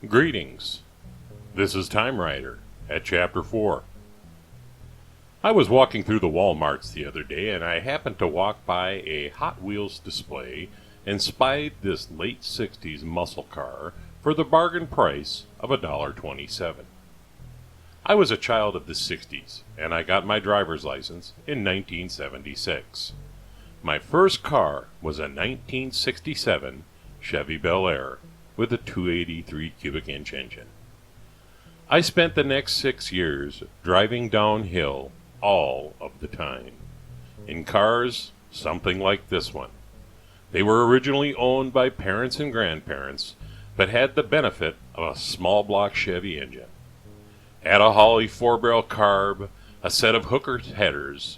Greetings. This is Time Rider at Chapter 4. I was walking through the Walmarts the other day and I happened to walk by a Hot Wheels display and spied this late 60s muscle car for the bargain price of $1.27. I was a child of the 60s and I got my driver's license in 1976. My first car was a 1967 Chevy Bel Air with a 283 cubic inch engine. I spent the next 6 years driving downhill all of the time, in cars something like this one. They were originally owned by parents and grandparents, but had the benefit of a small block Chevy engine. Had a Holley 4-barrel carb, a set of Hooker headers,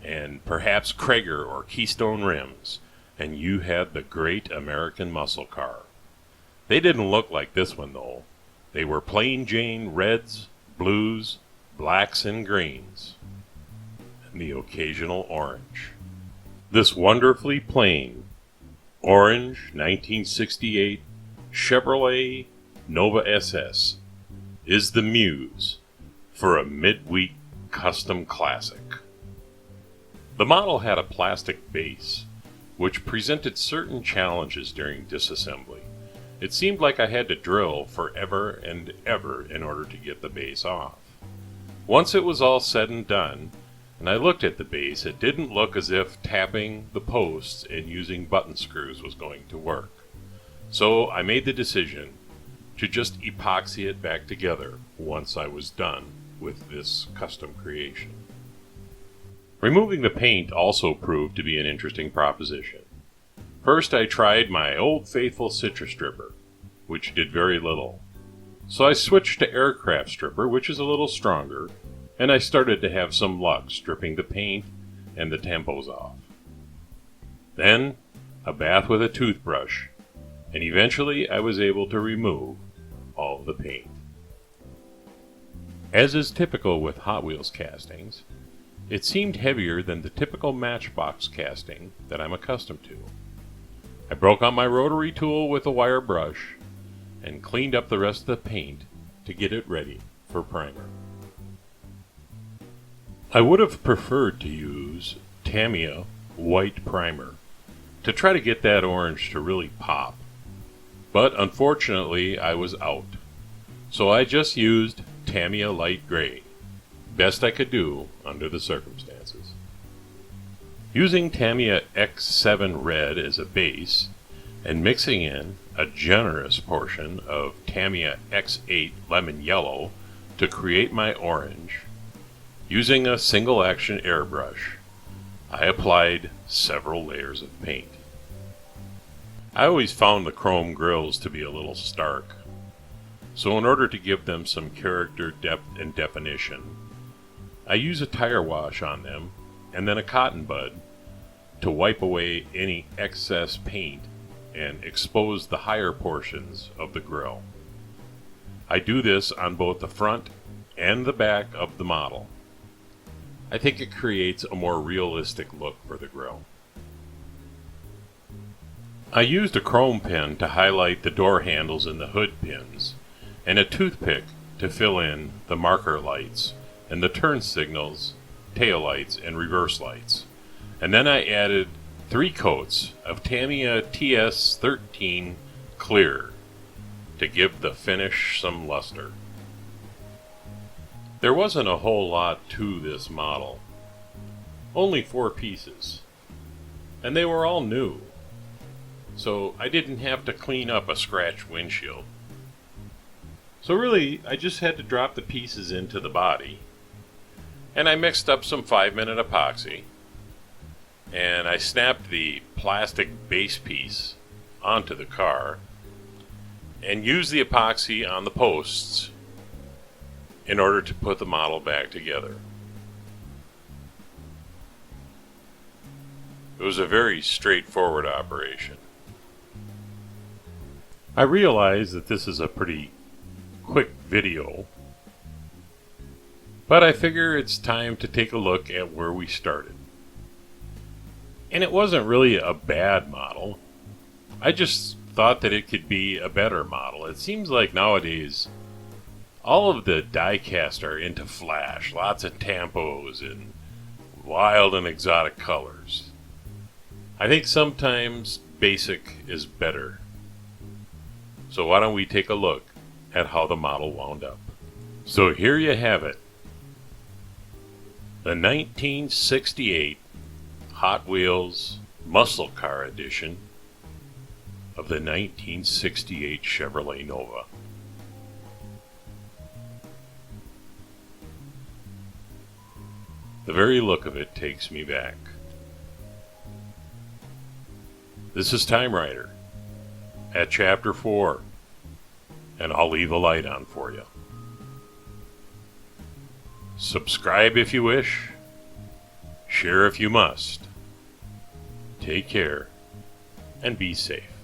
and perhaps Krager or Keystone rims, and you had the great American muscle car. They didn't look like this one, though. They were plain Jane reds, blues, blacks, and greens, and the occasional orange. This wonderfully plain, orange 1968 Chevrolet Nova SS is the muse for a midweek custom classic. The model had a plastic base, which presented certain challenges during disassembly. It seemed like I had to drill forever and ever in order to get the base off. Once it was all said and done, and I looked at the base, it didn't look as if tapping the posts and using button screws was going to work. So I made the decision to just epoxy it back together once I was done with this custom creation. Removing the paint also proved to be an interesting proposition. First, I tried my old faithful citrus stripper, which did very little. So I switched to aircraft stripper, which is a little stronger, and I started to have some luck stripping the paint and the tempos off. Then, a bath with a toothbrush, and eventually I was able to remove all the paint. As is typical with Hot Wheels castings, it seemed heavier than the typical Matchbox casting that I'm accustomed to. I broke out my rotary tool with a wire brush and cleaned up the rest of the paint to get it ready for primer. I would have preferred to use Tamiya white primer to try to get that orange to really pop, but unfortunately I was out, so I just used Tamiya light gray, best I could do under the circumstances. Using Tamiya X7 red as a base and mixing in a generous portion of Tamiya X8 lemon yellow to create my orange, using a single action airbrush, I applied several layers of paint. I always found the chrome grills to be a little stark, so in order to give them some character, depth, and definition, I use a tire wash on them and then a cotton bud to wipe away any excess paint and expose the higher portions of the grill. I do this on both the front and the back of the model. I think it creates a more realistic look for the grill. I used a chrome pen to highlight the door handles and the hood pins, and a toothpick to fill in the marker lights and the turn signals, tail lights, and reverse lights. And then I added 3 coats of Tamiya TS13 Clear to give the finish some luster. There wasn't a whole lot to this model. Only 4 pieces. And they were all new. So I didn't have to clean up a scratched windshield. So really, I just had to drop the pieces into the body. And I mixed up some 5-minute epoxy. And I snapped the plastic base piece onto the car and used the epoxy on the posts in order to put the model back together. It was a very straightforward operation. I realize that this is a pretty quick video, but I figure it's time to take a look at where we started. And it wasn't really a bad model. I just thought that it could be a better model. It seems like nowadays all of the die-cast are into flash, lots of tampos and wild and exotic colors. I think sometimes basic is better. So why don't we take a look at how the model wound up. So here you have it. The 1968 Hot Wheels Muscle Car Edition of the 1968 Chevrolet Nova. The very look of it takes me back. This is Time Rider at Chapter 4, and I'll leave a light on for you. Subscribe if you wish. Share if you must. Take care and be safe.